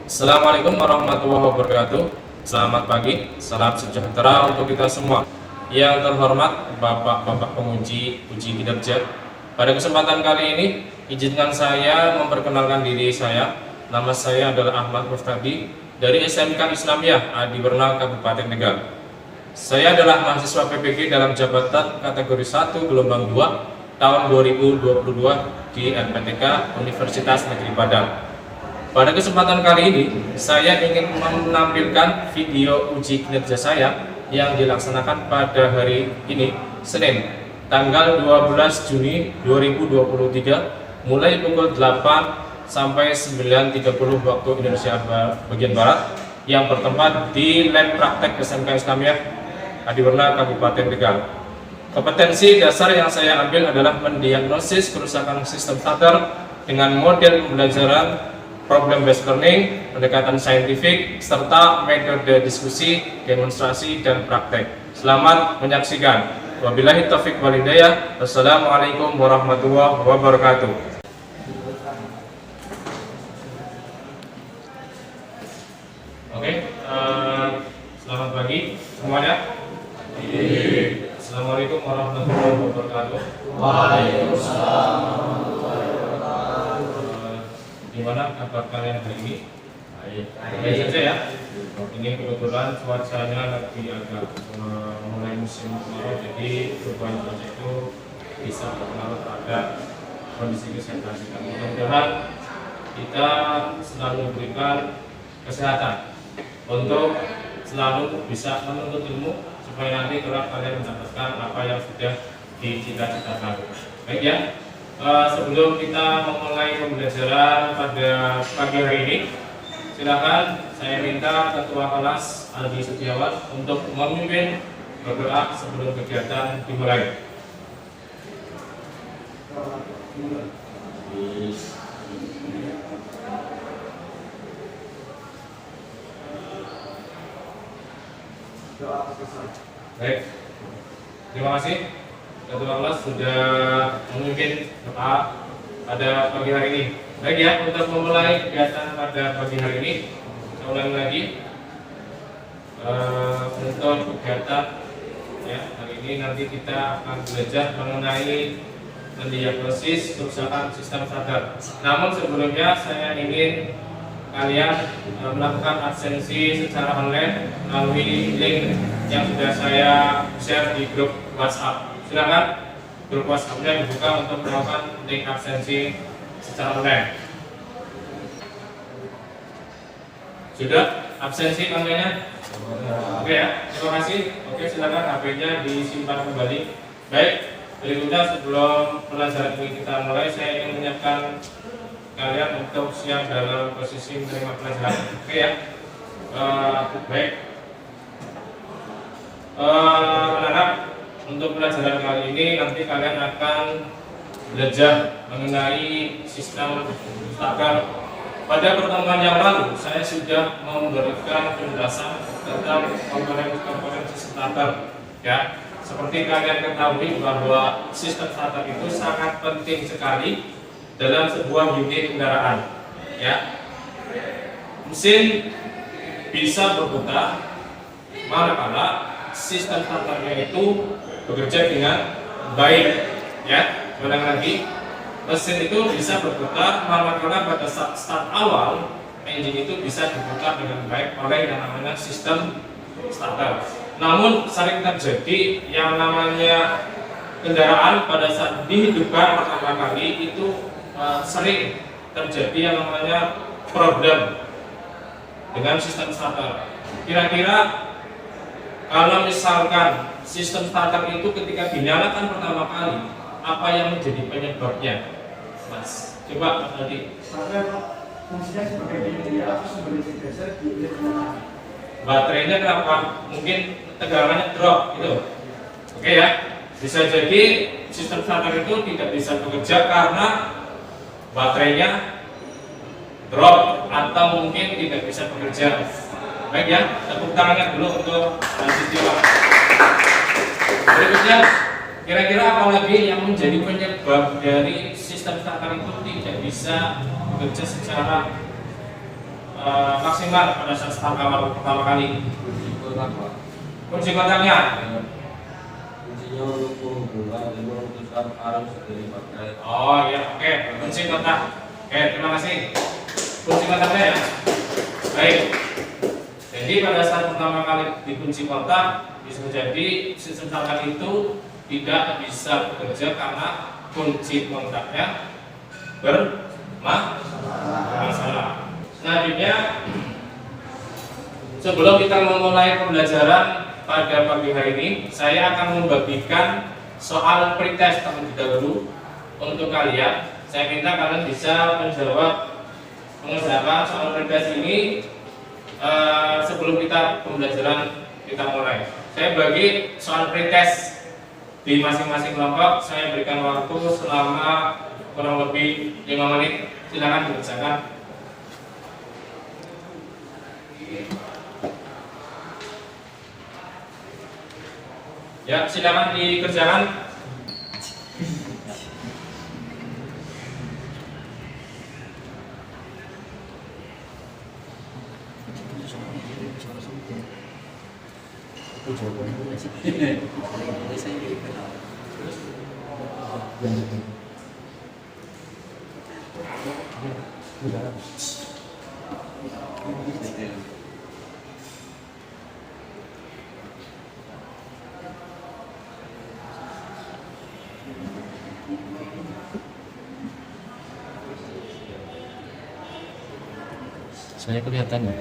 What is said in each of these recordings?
Assalamualaikum warahmatullahi wabarakatuh. Selamat pagi, salam sejahtera untuk kita semua. Yang terhormat Bapak-Bapak penguji uji kinerja, pada kesempatan kali ini izinkan saya memperkenalkan diri saya. Nama saya adalah Ahmad Muftadi dari SMK Islamiyah Adiwerna Kabupaten Tegal. Saya adalah mahasiswa PPG dalam jabatan kategori 1 gelombang 2 tahun 2022 di LPTK Universitas Negeri Padang. Pada kesempatan kali ini, saya ingin menampilkan video uji kinerja saya yang dilaksanakan pada hari ini, Senin, tanggal 12 Juni 2023, mulai pukul 8 sampai 9.30 waktu Indonesia bagian Barat, yang bertempat di Lab Praktek SMK Islamiyah Adiwerna Kabupaten Tegal. Kompetensi dasar yang saya ambil adalah mendiagnosis kerusakan sistem starter dengan model pembelajaran problem based learning, pendekatan saintifik, serta metode diskusi, demonstrasi, dan praktek. Selamat menyaksikan. Wabillahi taufiq wal hidayah. Wassalamualaikum warahmatullahi wabarakatuh. Oke, selamat pagi semuanya. Assalamualaikum warahmatullahi wabarakatuh. Waalaikumsalam. Gimana kabar kalian hari ini? Baik saja ya. Ini kebetulan cuacanya lagi agak mulai musim kemarau, jadi perubahan cuaca itu bisa berpengaruh terhadap kondisi kesehatan kita. Mudah-mudahan kita selalu memberikan kesehatan untuk selalu bisa menuntut ilmu supaya nanti kelak kalian mendapatkan apa yang sudah dicita-citakan. Baik ya. Sebelum kita memulai pembelajaran pada pagi hari ini, silakan saya minta Ketua Kelas Aldi Setiawan untuk memimpin berdoa sebelum kegiatan dimulai. Baik, terima kasih. Ketua Kelas sudah memimpin doa pada pagi hari ini. Baik ya, untuk memulai kegiatan pada pagi hari ini, saya ulangi lagi. Untuk kegiatan ya, hari ini nanti kita akan belajar mengenai mendiagnosis kerusakan sistem starter. Namun sebelumnya saya ingin kalian melakukan absensi secara online melalui link yang sudah saya share di grup WhatsApp. Silakan grup WhatsApp-nya dibuka untuk melakukan link absensi secara online. Sudah absensi online-nya? Oke ya, terima kasih. Oke, silakan HP-nya disimpan kembali. Baik, berikutnya sebelum pelajaran ini kita mulai, saya ingin menyiapkan kalian untuk siap dalam posisi menerima pelajaran. Oke ya. Baik. Anak-anak, untuk pelajaran kali ini nanti kalian akan belajar mengenai sistem starter. Pada pertemuan yang lalu saya sudah memberikan penjelasan tentang komponen sistem starter. Ya, seperti kalian ketahui bahwa sistem starter itu sangat penting sekali dalam sebuah unit kendaraan. Ya, mesin bisa berputar manakala sistem starternya itu bekerja dengan baik, ya. Ulang lagi, mesin itu bisa berputar manakala pada saat start awal engine itu bisa diputar dengan baik oleh yang namanya sistem starter. Namun sering terjadi yang namanya kendaraan pada saat dihidupkan pertama kali itu sering terjadi yang namanya problem dengan sistem starter. Kira-kira kalau misalkan sistem starter itu ketika dinyalakan pertama kali, apa yang menjadi penyebabnya, Mas? Coba Mas Aldi. Fungsinya sebagai media sebagai dasar di unit kendaraan. Baterainya kenapa? Mungkin tegangannya drop gitu. Oke ya. Bisa jadi sistem starter itu tidak bisa bekerja karena baterainya drop atau mungkin tidak bisa bekerja. Baik ya, tepuk tangannya dulu untuk Setiawan. Berikutnya, kira-kira apa lagi yang menjadi penyebab dari sistem starter itu tidak bisa bekerja secara maksimal pada saat pertama kali. Kunci kontaknya. Kuncinya untuk penghubungan dan memutuskan arus dari baterai. Oh ya, oke. Kunci kontak. Oke, terima kasih. Kunci kontaknya ya. Baik. Jadi pada saat pertama kali dikunci kontak, bisa jadi sistem starter itu tidak bisa bekerja karena kunci kontaknya bermasalah. Selanjutnya, sebelum kita memulai pembelajaran pada pagi hari ini, saya akan membagikan soal pretest terlebih dahulu untuk kalian. Saya minta kalian bisa mengerjakan soal pretest ini sebelum kita pembelajaran kita mulai. Saya bagi soal pretest di masing-masing kelompok. Saya berikan waktu selama kurang lebih 5 menit. Silakan dikerjakan. Ya, silakan dikerjakan. Saya kelihatan ya.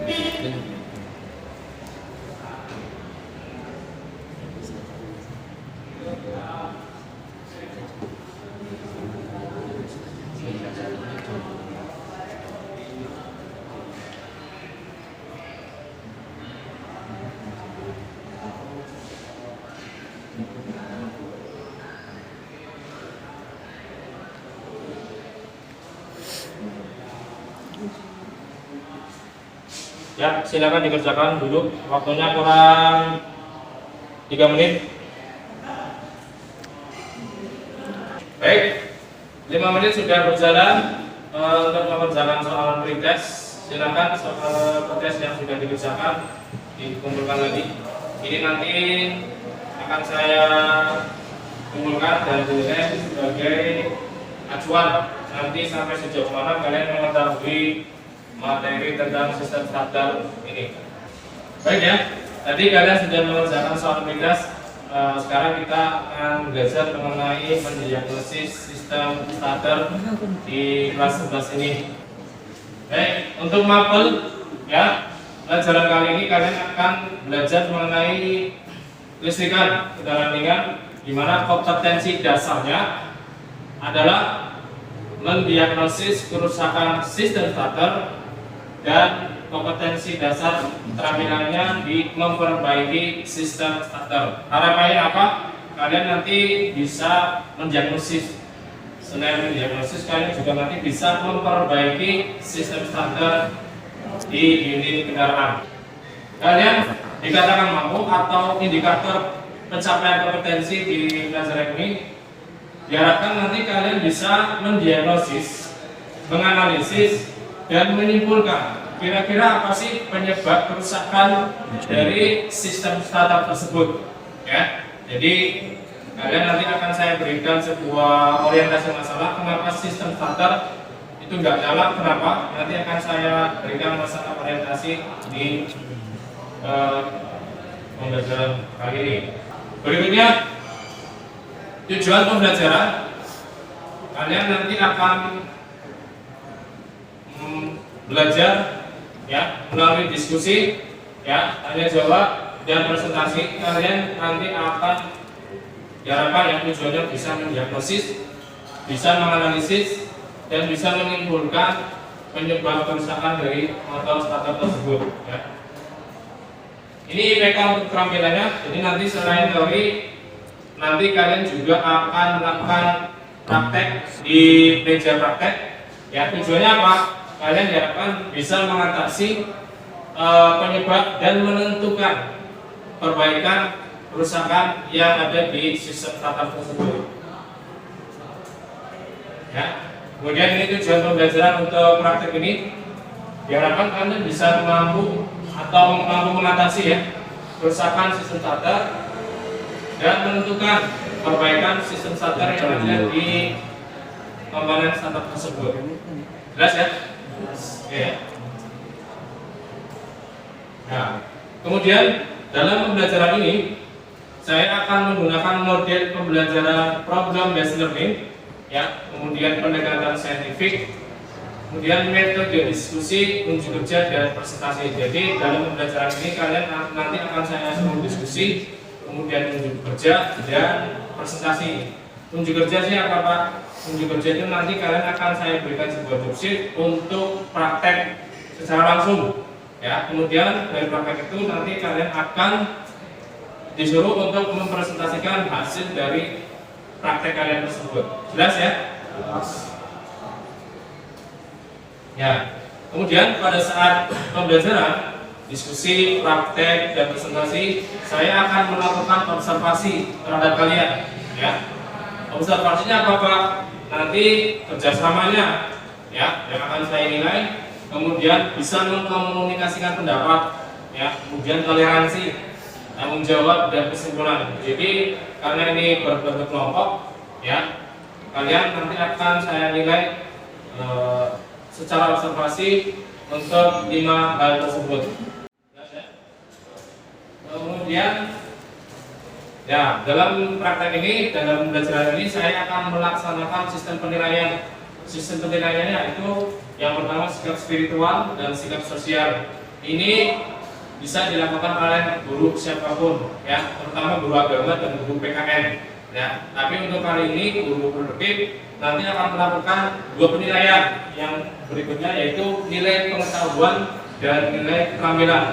Ya, silakan dikerjakan dulu. Waktunya kurang 3 menit. Baik, 5 menit sudah berjalan untuk mengerjakan soal pretest. Silakan soal pretest yang sudah dikerjakan dikumpulkan lagi. Ini nanti akan saya kumpulkan dan dinilai sebagai acuan. Nanti sampai sejauh mana kalian mengetahui materi tentang sistem starter ini. Baik ya, tadi kalian sudah mengerjakan soal pretest. Sekarang kita akan belajar mengenai mendiagnosis sistem starter di kelas 11 ini. Baik, untuk mapel ya, pelajaran kali ini kalian akan belajar mengenai listrikan kendaraan ringan, di mana kompetensi dasarnya adalah mendiagnosis kerusakan sistem starter dan kompetensi dasar keterampilannya di memperbaiki sistem starter. Harapannya apa? Kalian nanti bisa mendiagnosis. Selain mendiagnosis, kalian juga nanti bisa memperbaiki sistem starter di unit kendaraan. Kalian dikatakan mampu atau indikator pencapaian kompetensi di pelajaran ini diharapkan nanti kalian bisa mendiagnosis, menganalisis, dan menyimpulkan kira-kira apa sih penyebab kerusakan dari sistem starter tersebut ya. Jadi kalian nanti akan saya berikan sebuah orientasi masalah kenapa sistem starter itu nggak nyala, kenapa, nanti akan saya berikan masalah orientasi di pembelajaran kali ini. Berikutnya, tujuan pembelajaran kalian nanti akan belajar ya melalui diskusi ya, tanya jawab dan presentasi. Kalian nanti akan diharapkan yang tujuannya bisa mendiagnosis, bisa menganalisis, dan bisa menyimpulkan penyebab kerusakan dari motor starter tersebut ya. Ini IPK untuk keterampilannya. Jadi nanti selain teori, nanti kalian juga akan melakukan praktek di meja praktek ya. Tujuannya apa? Kalian diharapkan bisa mengatasi penyebab dan menentukan perbaikan kerusakan yang ada di sistem starter tersebut ya. Kemudian ini tujuan pembelajaran untuk praktek ini. Diharapkan Anda bisa mampu mengatasi ya kerusakan sistem starter dan menentukan perbaikan sistem starter yang ada di komponen starter tersebut. Jelas ya? Oke. Nah, kemudian dalam pembelajaran ini saya akan menggunakan model pembelajaran problem based learning ya, kemudian pendekatan saintifik, kemudian metode diskusi, unjuk kerja dan presentasi. Jadi dalam pembelajaran ini kalian nanti akan saya suruh diskusi, kemudian unjuk kerja dan presentasi. Unjuk kerja sih apa Pak? Unjuk kerja itu nanti kalian akan saya berikan sebuah job sheet untuk praktek secara langsung ya. Kemudian dari praktek itu nanti kalian akan disuruh untuk mempresentasikan hasil dari praktek kalian tersebut. Jelas ya? Ya. Kemudian pada saat pembelajaran, diskusi, praktek, dan presentasi, saya akan melakukan observasi terhadap kalian. Ya. Observasinya apa Pak? Nanti kerjasamanya, ya, yang akan saya nilai. Kemudian bisa mengkomunikasikan pendapat, ya. Kemudian toleransi, tanggung jawab dan kesimpulan. Jadi karena ini berbentuk kelompok, ya, kalian nanti akan saya nilai secara observasi untuk 5 hal tersebut. Kemudian, ya, dalam praktek ini, dalam pembelajaran ini saya akan melaksanakan sistem penilaian. Sistem penilaiannya itu yang pertama sikap spiritual dan sikap sosial. Ini bisa dilakukan oleh guru siapapun, ya, terutama guru agama dan guru PKN, ya. Tapi untuk kali ini guru produktif nanti akan melakukan 2 penilaian yang berikutnya, yaitu nilai pengetahuan dan nilai keterampilan.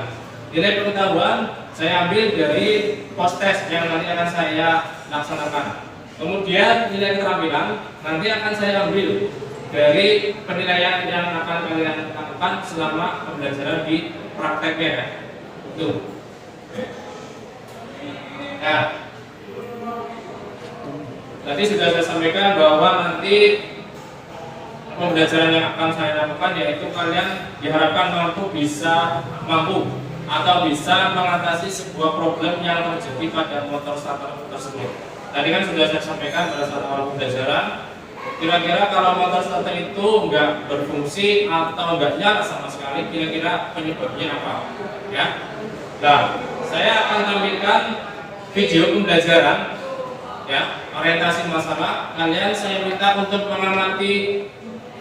Nilai pengetahuan saya ambil dari post test yang nanti akan saya laksanakan. Kemudian nilai keterampilan nanti akan saya ambil dari penilaian yang akan kalian lakukan selama pembelajaran di prakteknya. Tuh. Nah, tadi sudah saya sampaikan bahwa nanti pembelajaran yang akan saya lakukan yaitu kalian diharapkan mampu atau bisa mengatasi sebuah problem yang terjadi pada motor starter tersebut. Tadi kan sudah saya sampaikan pada saat awal pembelajaran, kira-kira kalau motor starter itu nggak berfungsi atau nggak nyala sama sekali, kira-kira penyebabnya apa? Ya. Nah, saya akan tampilkan video pembelajaran, ya, orientasi masalah. Kalian saya minta untuk mengamati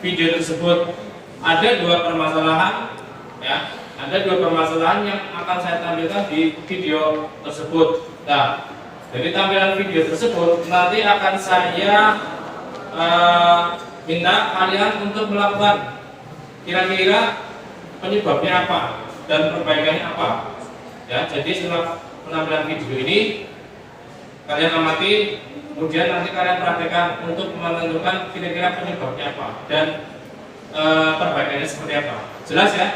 video tersebut. Ada 2 permasalahan, ya, ada 2 permasalahan yang akan saya tampilkan di video tersebut. Nah, dari tampilan video tersebut nanti akan saya minta kalian untuk melakukan kira-kira penyebabnya apa dan perbaikannya apa. Ya, jadi setelah penampilan video ini kalian amati, kemudian nanti kalian praktekkan untuk menentukan kira-kira penyebabnya apa dan perbaikannya seperti apa. Jelas ya?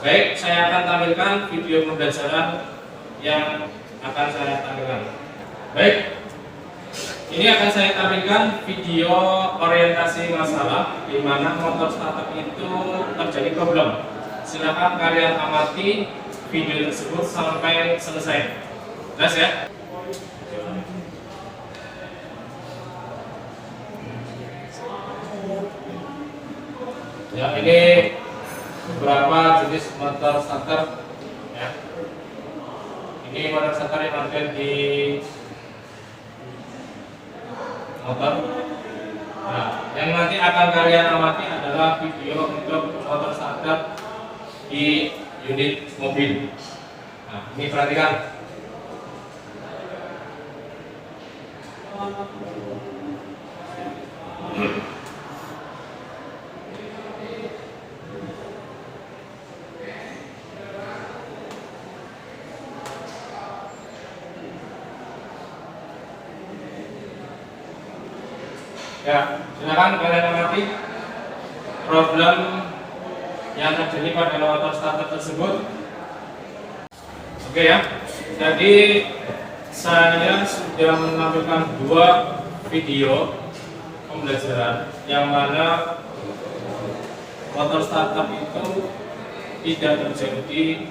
Baik, saya akan tampilkan video pembelajaran yang akan saya tampilkan. Baik, ini akan saya tampilkan video orientasi masalah di mana motor starter itu terjadi problem. Silakan kalian amati video tersebut sampai selesai. Jelas ya? Ya, ini beberapa jenis motor starter, ya. Ini motor starter yang ada di motor. Nah, yang nanti akan kalian amati adalah video untuk motor starter di unit mobil. Nah, ini perhatikan. Ya, silakan kalian amati problem yang terjadi pada motor starter tersebut. Oke ya, jadi saya sudah menampilkan 2 video pembelajaran yang mana motor startup itu tidak terjadi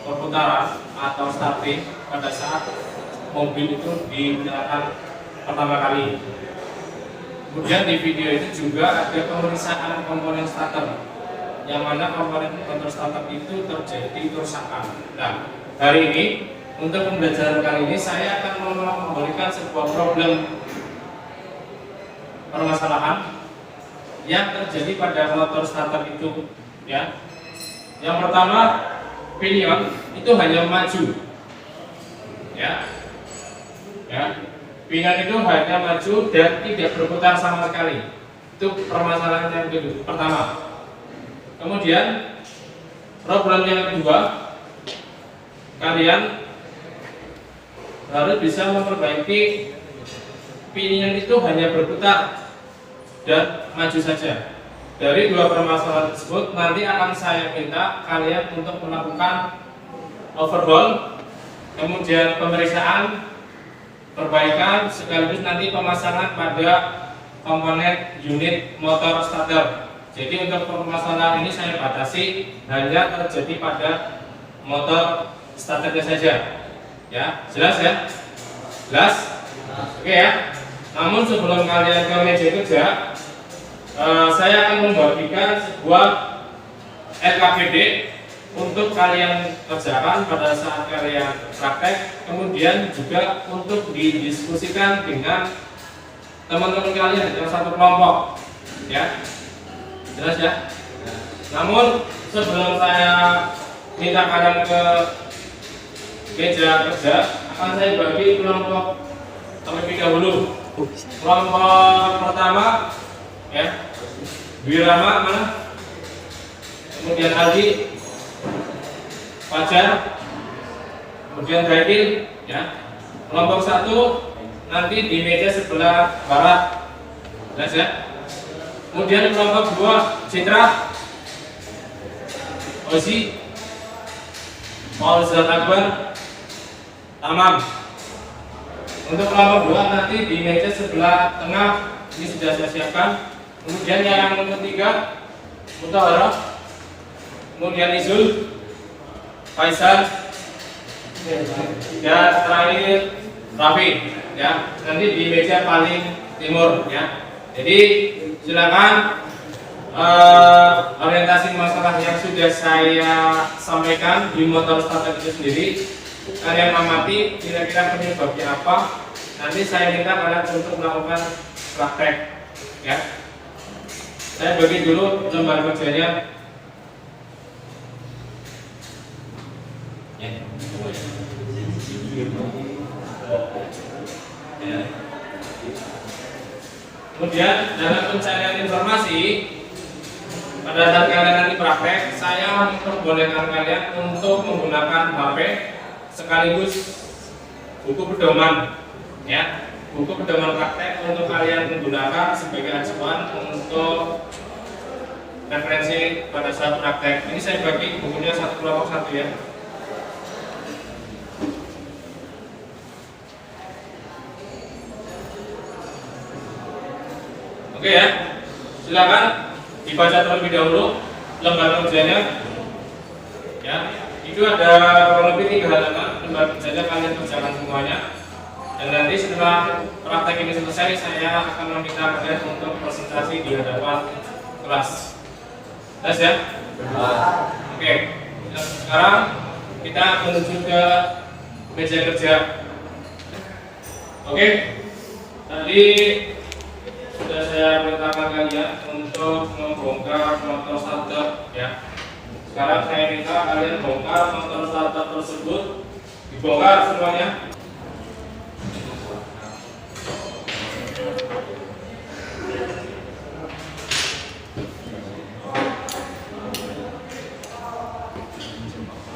perputaran atau starting pada saat mobil itu dinyalakan pertama kali. Kemudian di video itu juga ada pemeriksaan komponen starter, yang mana komponen motor startup itu terjadi kerusakan. Nah, hari ini untuk pembelajaran kali ini saya akan memberikan sebuah problem permasalahan yang terjadi pada motor starter itu, ya. Yang pertama, pinion itu hanya maju, ya. Pinion itu hanya maju dan tidak berputar sama sekali. Itu permasalahan yang pertama. Kemudian problem yang kedua, kalian harus bisa memperbaiki pinion itu hanya berputar dan maju saja. Dari dua permasalahan tersebut nanti akan saya minta kalian untuk melakukan overhaul, kemudian pemeriksaan, perbaikan, sekaligus nanti pemasangan pada komponen unit motor starter. Jadi untuk permasalahan ini saya batasi hanya terjadi pada motor starternya saja. Ya, jelas ya? Jelas? Oke ya. Namun sebelum kalian ke meja kerja, saya akan membagikan sebuah LKPD untuk kalian kerjakan pada saat kalian praktek, kemudian juga untuk didiskusikan dengan teman-teman kalian yang satu kelompok, ya. Jelas ya? Namun sebelum saya minta kalian ke meja kerja, akan saya bagi kelompok terlebih dahulu. Kelompok pertama, ya, Wirama mana? Kemudian Aldi, Fajar, kemudian Zaidil, ya. Kelompok satu nanti di meja sebelah barat, jelas ya. Kemudian kelompok dua Citra, Ozi, Fauzan Akbar, Tamam. Untuk kelompok dua nanti di meja sebelah tengah ini sudah saya siapkan. Kemudian yang ketiga Mutahara, kemudian Izul, Faisal, dan terakhir Rafi, ya. Nanti di meja paling timur, ya. Jadi silakan orientasi masalah yang sudah saya sampaikan di motor starter itu sendiri, kalian amati kira-kira penyebabnya apa. Nanti saya minta kalian untuk melakukan praktek, ya. Saya bagi dulu lembar kerjanya. Ya. Kemudian dalam pencarian informasi pada saat kalian nanti praktek, saya memperbolehkan kalian untuk menggunakan HP sekaligus buku pedoman, ya. Buku pedoman praktek untuk kalian menggunakan sebagai acuan untuk referensi pada saat praktek. Ini saya bagi bukunya satu kelompok satu, ya. Oke ya, silakan dibaca terlebih dahulu lembar kerjanya. Ya, itu ada kurang lebih 3 halaman lembar kerjanya, kalian kerjakan semuanya. Dan nanti setelah praktek ini selesai, saya akan meminta kalian untuk presentasi di hadapan kelas. Jelas ya? Oke. Nah, sekarang kita menuju ke meja kerja. Oke. Tadi sudah saya perintahkan kalian untuk membongkar motor starter, ya. Sekarang saya minta kalian bongkar motor starter tersebut, dibongkar semuanya.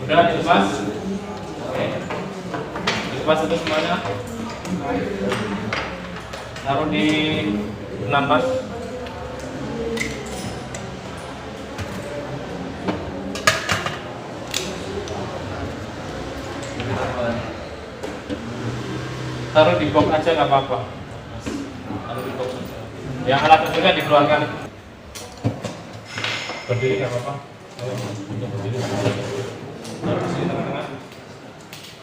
Sudah dilepas? Oke. Dilepas itu semuanya. Taruh di penampas. Taruh di box aja nggak apa-apa. Taruh di box aja. Yang alat tentunya dikeluarkan. Berdiri nggak apa-apa. Untuk berdiri. Taruh di sini tengah-tengah.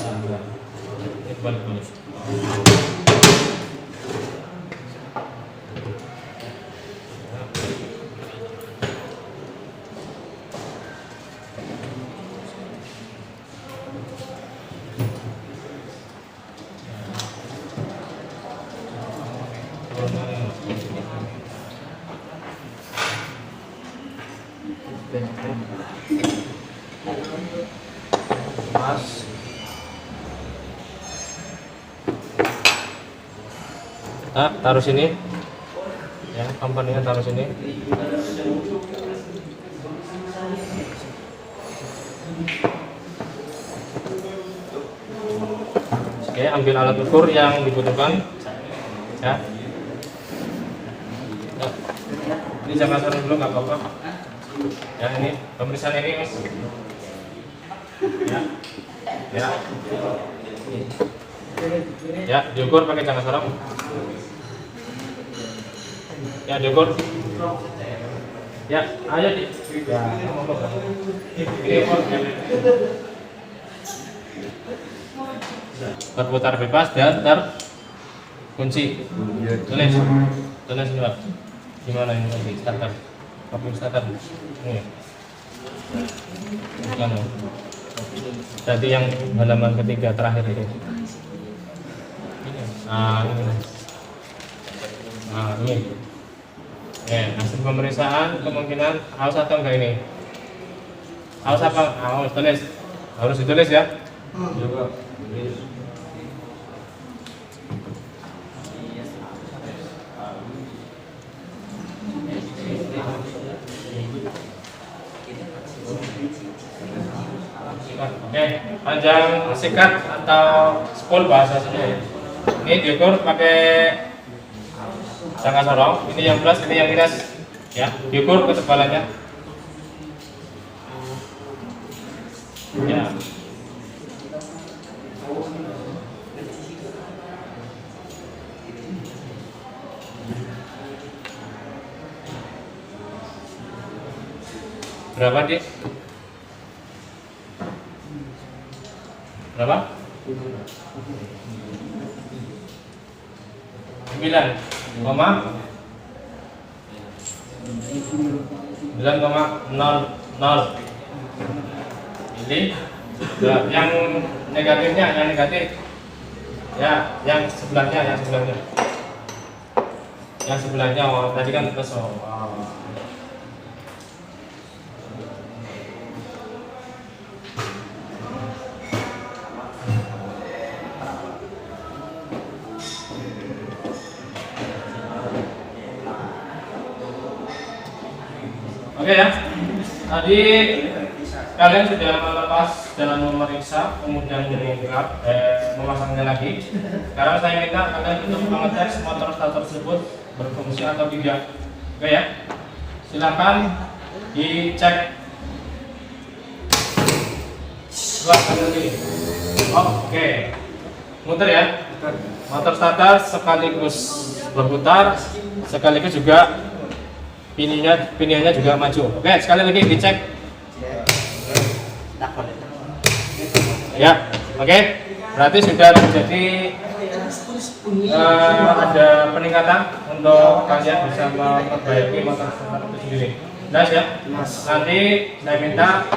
Nah, ini balik. Mas. Taruh sini. Ya, komponennya taruh sini. Oke, ambil alat ukur yang dibutuhkan. Ya. Ya. Ini jangan taruh dulu, nggak apa-apa. Ya, ini pemeriksaan ini, Mas. Ya. Ya. Ya, diukur pakai jangka sorong. Ya, diukur. Ya, ayo di. Ya, berputar bebas dan terkunci. Tulis ini Pak. Gimana ini lagi starter? Pakai starter. Ini. Bukan. Jadi yang halaman ketiga terakhir itu. Nah, ini. Nah, ini. Hasil pemeriksaan kemungkinan haus atau enggak ini? Haus apa? Haus, tulis. Harus ditulis ya. Juga. Oke, panjang sikat atau spool bahasanya ya. Ini diukur pakai jangka sorong. Ini yang plus, ini yang minus. Ya, diukur ketebalannya. Ya. Berapa, Dik? Berapa? 9,00 ini. Nah, yang negatifnya, yang negatif. Ya, yang sebelahnya. Yang sebelahnya, oh, tadi kan plus. Oke ya, tadi kalian sudah melepas dalam memeriksa, kemudian membongkar, memasangnya lagi. Sekarang saya minta kalian untuk mengetes motor starter tersebut berfungsi atau tidak. Oke ya, silakan dicek. Oke, muter ya. Motor starter sekaligus berputar, sekaligus juga piniannya juga maju. Oke, sekali lagi dicek. Ya, oke. Berarti sudah terjadi ada peningkatan untuk kalian bisa memperbaiki motor starter itu sendiri. Jelas ya? Nanti saya minta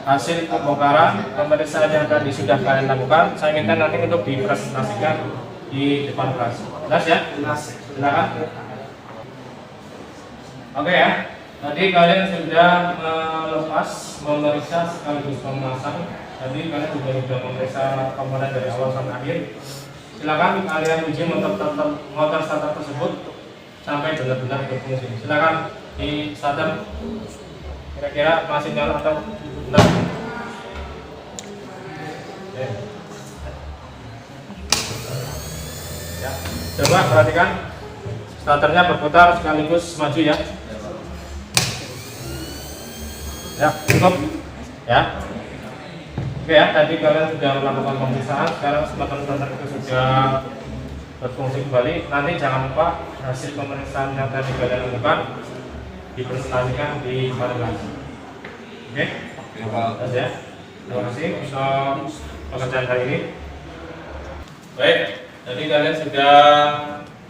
hasil pembongkaran pemeriksaan yang tadi sudah kalian lakukan, saya minta nanti untuk dipresentasikan di depan kelas. Jelas ya? Silakan. Oke ya, tadi kalian sudah melepas, memeriksa sekaligus memasang. Tadi kalian sudah memeriksa komponen dari awal sampai akhir. Silakan kalian uji motor starter tersebut sampai benar-benar berfungsi. Silakan di starter. Kira-kira masih nyala atau enggak? Ya, coba perhatikan. Starternya berputar sekaligus maju ya. Ya, cukup ya. Oke ya, tadi kalian sudah melakukan pemeriksaan. Sekarang motor starter itu sudah berfungsi kembali. Nanti jangan lupa hasil pemeriksaan yang tadi kalian lakukan dipresentasikan di pada kelas. Oke, terus ya. Terima kasih untuk pekerjaan hari ini. Baik, jadi kalian sudah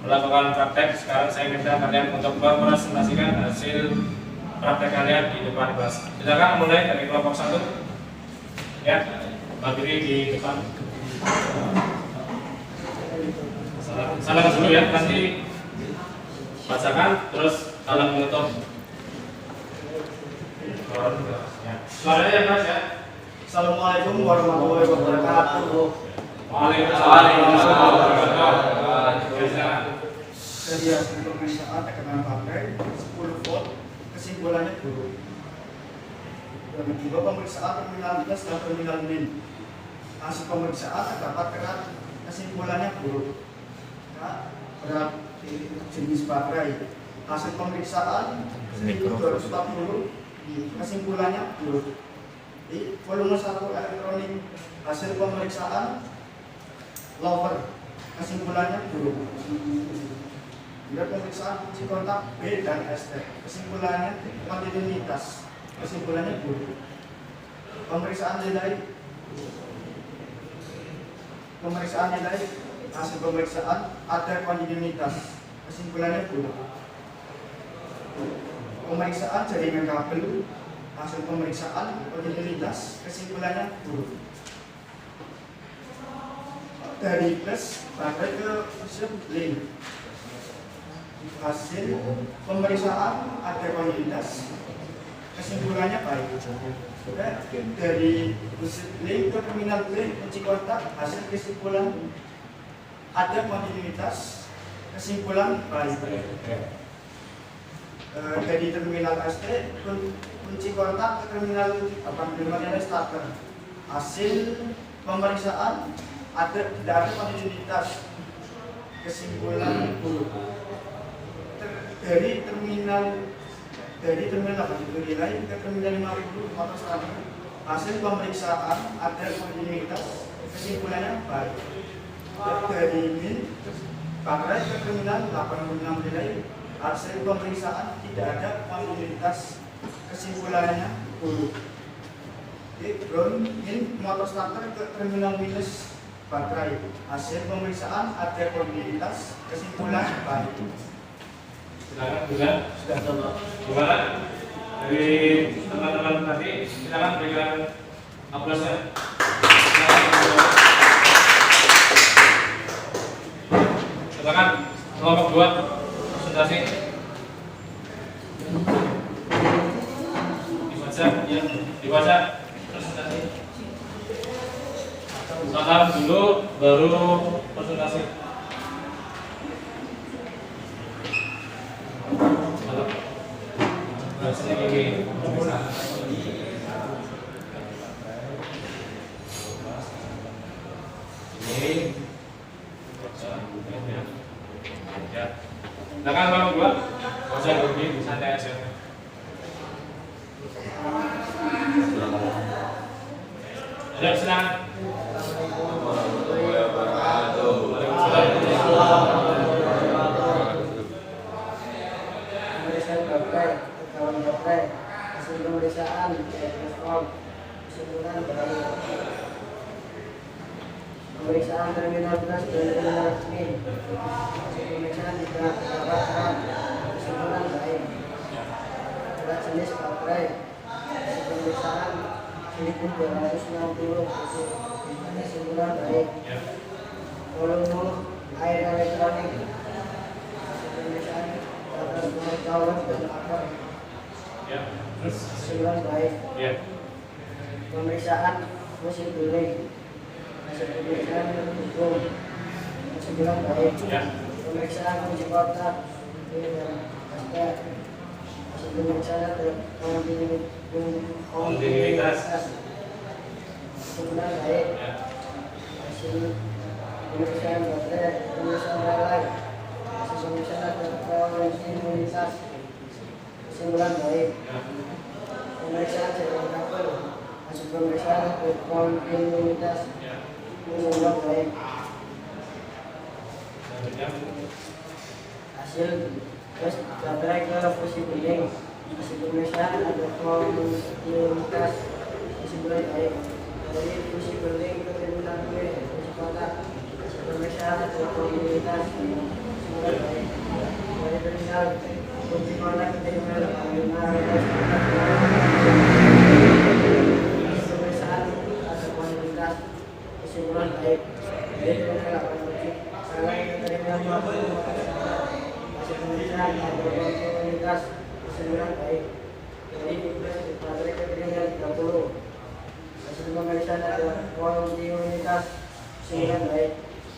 melakukan praktek. Sekarang saya minta kalian untuk mempresentasikan hasil praktek kalian di depan kelas. Silakan mulai dari kelompok 1. Ya, berdiri di depan. Salam dulu ya, nanti bacakan terus salam menutup. Ya. Suaranya ya Mas ya. Assalamualaikum warahmatullahi wabarakatuh. Waalaikumsalam warahmatullahi wabarakatuh. Jadi hasil pemeriksaan tekanan baterai 10 volt, kesimpulannya buruk. Dan kedua pemeriksaan terminal gas dan terminal min. Hasil pemeriksaan terdapat kerat, kesimpulannya buruk. Nah, berat jenis baterai. Hasil pemeriksaan 1240, kesimpulannya buruk. Di volume 1 elektronik, hasil pemeriksaan lower, kesimpulannya buruk. Bila pemeriksaan kunci kontak B dan ST, kesimpulannya kontinuitas, kesimpulannya buruk. Pemeriksaan nilai, hasil pemeriksaan ada kontinuitas, kesimpulannya buruk. Pemeriksaan jaringan kabel, hasil pemeriksaan kontinuitas, kesimpulannya buruk. Dari plus baterai ke link, hasil pemeriksaan ada kontinuitas, kesimpulannya baik. Dari link ke terminal link kunci kontak, hasil kesimpulan ada kontinuitas, kesimpulan baik. Dari terminal ST kunci kontak ke terminal starter, hasil pemeriksaan tidak ada kontinuitas, kesimpulan buruk. Dari terminal nilai ke terminal 50 motor starter, hasil pemeriksaan ada kontinuitas, kesimpulannya baik. Dari min baterai ke terminal 86 nilai, hasil pemeriksaan tidak ada kontinuitas, kesimpulannya buruk. Ground min motor starter ke terminal minus baterai, hasil pemeriksaan ada kontinuitas, kesimpulan baik. Silakan sudah coba. Gimana? Dari teman-teman tadi, silakan berikan aplausnya. Silakan kelompok 2 presentasi. Dibaca presentasi. Salam dulu baru presentasi. Bahasanya gini. Ya. Silakan kalau gua, nggak usah berdiri, santai aja. Ya, silakan. Hasil pemeriksaan kesimpulan baik. Pemeriksaan terminal gas dan terminal min, hasil pemeriksaan tidak terdapat kerat, kesimpulan baik. Berat jenis baterai, hasil pemeriksaan 1260, kesimpulan baik. Volume air elektronik, hasil pemeriksaan dapat mengetahui dan akar, kesimpulan baik. Pemeriksaan mesin drilling, hasil pemeriksaan hukum, kesimpulan baik. Pemeriksaan kunci kontak dan aspek, hasil pemeriksaan kontinuitas, kesimpulan baik. Hasil pemeriksaan baterai, pemeriksaan relay, hasil pemeriksaan kontinuitas, kesimpulan baik. Pemeriksaan jaringan kabel, hasil pemeriksaan kontinuitas, kesimpulan baik. Hasil tes baterai ke fusi bening, hasil pemeriksaan ada kontinuitas kesimpulan baik. Dari fungsi building ke terminal B, fungsi kotak, hasil pemeriksaan ada kontinuitas kesimpulan baik. Dari terminal fungsi kotak ke terminal 85 pemeriksaan ada kontinuitas kesimpulan baik. Dari terminal 8 salah ke terminal 20 hasil pemeriksaan ada kontinuitas kesimpulan baik. Dari baterai ke terminal 30 hasil pemeriksaan ada kontinuitas kesimpulan baik.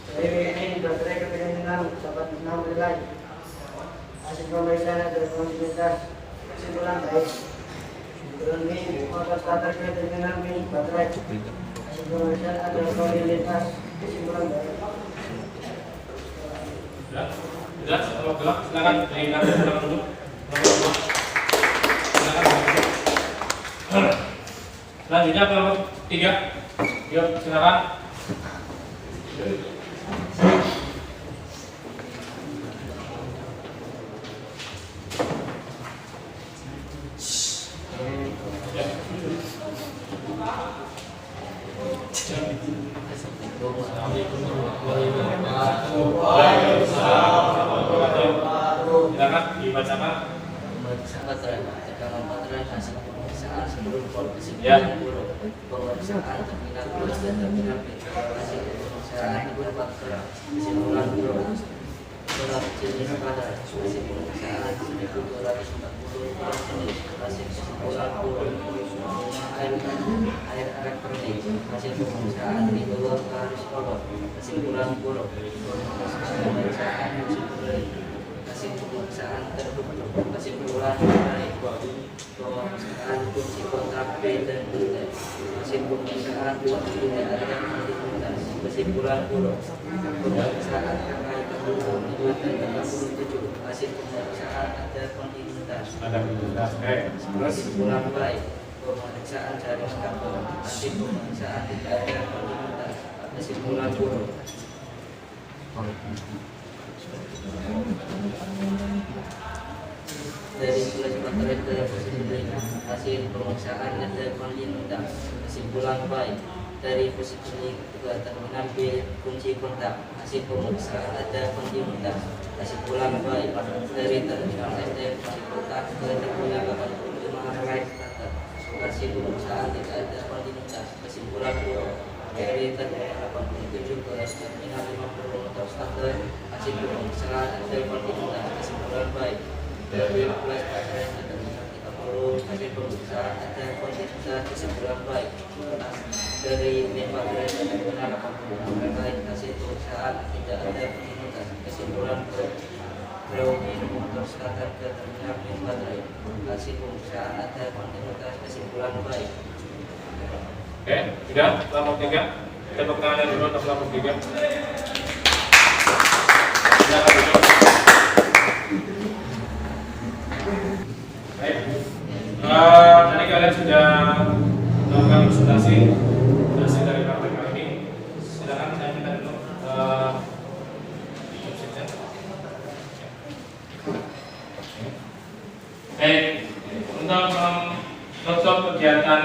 Dari ini baterai ke terminal dapat 6 relay. Hasil pemeriksaan ada kontinuitas kesimpulan baik. Kesimpulan ini motor starter ke terminal mini baterai. Hasil pemeriksaan ada kontinuitas kesimpulan baik. Sudah, silakan diingat dulu. Selanjutnya kelompok 3. Yuk, silakan. Silakan dibacakan. Ya. Pemeriksaan terminal plus dan terminal B. Hasil pemeriksaan kesimpulan surat jenis kadar. Hasil pemeriksaan 1240 jenis. Hasil kesimpulan air elektronik. Hasil pemeriksaan di bawah garis kolom. Kesimpulan buruk. Pemeriksaan hasil pemeriksaan tertutup. Kesimpulan baik. Pemeriksaan kunci kontrak B dan B. Hasil pemeriksaan tidak ada kontinuitas. Kesimpulan buruk. Pemeriksaan terkait tertutup 5/37. Hasil pemeriksaan ada kontinuitas. Ada kontinuitas. Terus Kesimpulan baik. Pemeriksaan jaring kabel. Hasil pemeriksaan tidak ada kontinuitas. Kesimpulan buruk. Dari tulis baterai ke posisi hasil pemeriksaan ada kontinuitas. Kesimpulan baik. Dari posisi ke terminal B kunci kontak. Hasil pemeriksaan ada kontinuitas. Kesimpulan baik. Dari terminal SD kunci kontak ke terminal 85 relay starter. Hasil pemeriksaan tidak ada kontinuitas. Kesimpulan buruk. Dari terminal 87 ke terminal 50 motor starter. Hasil pemeriksaan ada kontinuitas. Kesimpulan baik. Dari plus baterai ke terminal 30 hasil pemeriksaan ada kontinuitas. Kesimpulan baik. Dari main baterai ke terminal 86 relay hasil pemeriksaan tidak ada kontinuitas. Kesimpulan buruk. Dari motor starter ke terminal main baterai hasil pemeriksaan ada kontinuitas. Kesimpulan baik. Oke, sudah kelompok 3. Tepuk tangannya dulu untuk kelompok 3. Silakan duduk. Baik. Tadi kalian sudah melakukan presentasi hasil dari praktek kali ini. Silakan saya minta dulu website-nya. Baik, untuk menutup kegiatan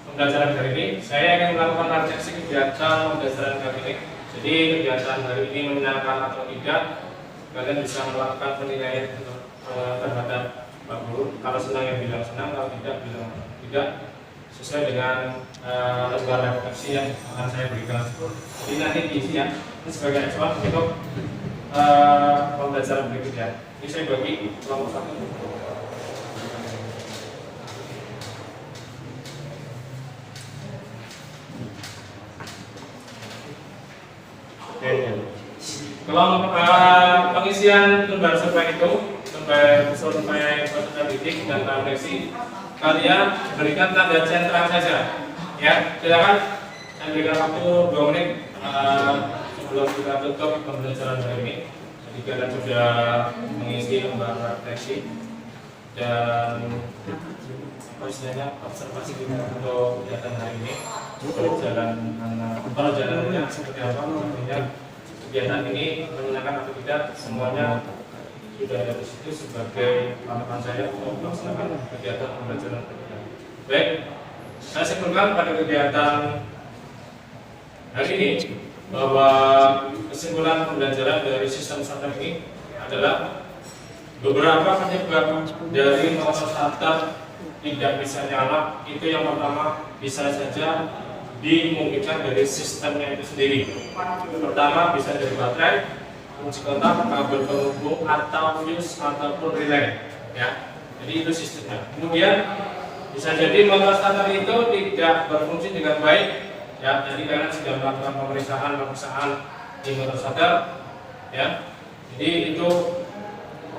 pembelajaran hari ini, saya akan melakukan refleksi kegiatan pembelajaran hari ini. Jadi kegiatan hari ini menyenangkan atau tidak, kalian bisa melakukan penilaian terhadap Pak Guru. Kalau senang yang bilang senang, kalau tidak bilang tidak, sesuai dengan lembar refleksi yang akan saya berikan. Jadi nanti diisi ya, ini sebagai acuan untuk pembelajaran berikutnya. Ini saya bagi kelompok 1. Kalau pengisian lembar survei itu, survei peserta didik dan refleksi, kalian berikan tanda centang saja. Ya, silakan. Saya berikan waktu 2 menit sebelum kita tutup pembelajaran hari ini. Jadi kalian sudah mengisi lembar refleksi dan istilahnya observasi untuk kegiatan hari ini. Perjalanannya seperti apa? Kegiatan ini menyenangkan atau tidak, semuanya sudah ada di situ sebagai panutan saya untuk melaksanakan kegiatan pembelajaran. Baik, saya simpulkan pada kegiatan hari ini bahwa kesimpulan pembelajaran dari sistem starter ini adalah beberapa penyebab dari motor starter tidak bisa nyala. Itu yang pertama bisa saja dimungkinkan dari sistemnya itu sendiri. Pertama bisa dari baterai, kunci kontak, kabel penghubung, atau fuse ataupun relay. Ya, jadi itu sistemnya. Kemudian bisa jadi motor starter itu tidak berfungsi dengan baik. Ya, jadi karena sudah melakukan pemeriksaan di motor starter. Ya, jadi itu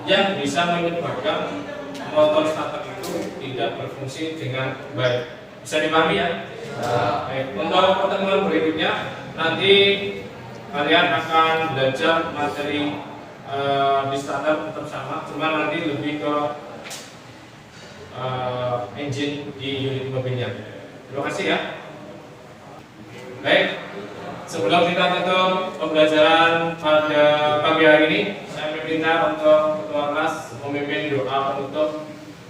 yang bisa menyebabkan motor starter itu tidak berfungsi dengan baik. Bisa dipahami ya? Baik. Untuk pertemuan berikutnya nanti kalian akan belajar materi di starter tetap sama, cuma nanti lebih ke engine di unit mobilnya. Terima kasih ya. Baik. Sebelum kita tutup pembelajaran pada pagi hari ini, saya meminta untuk ketua kelas memimpin doa penutup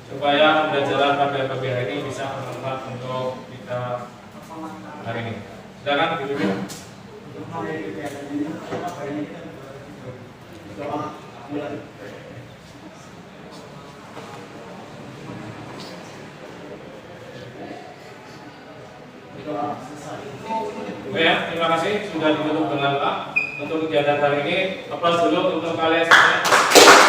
supaya pembelajaran pada pagi hari ini bisa bermanfaat untuk kita hari ini. Silakan dipimpin. Doa mulai. Doa selesai. Oke ya, terima kasih sudah ditutup dengan doa. Untuk kegiatan hari ini, aplaus dulu untuk kalian semua.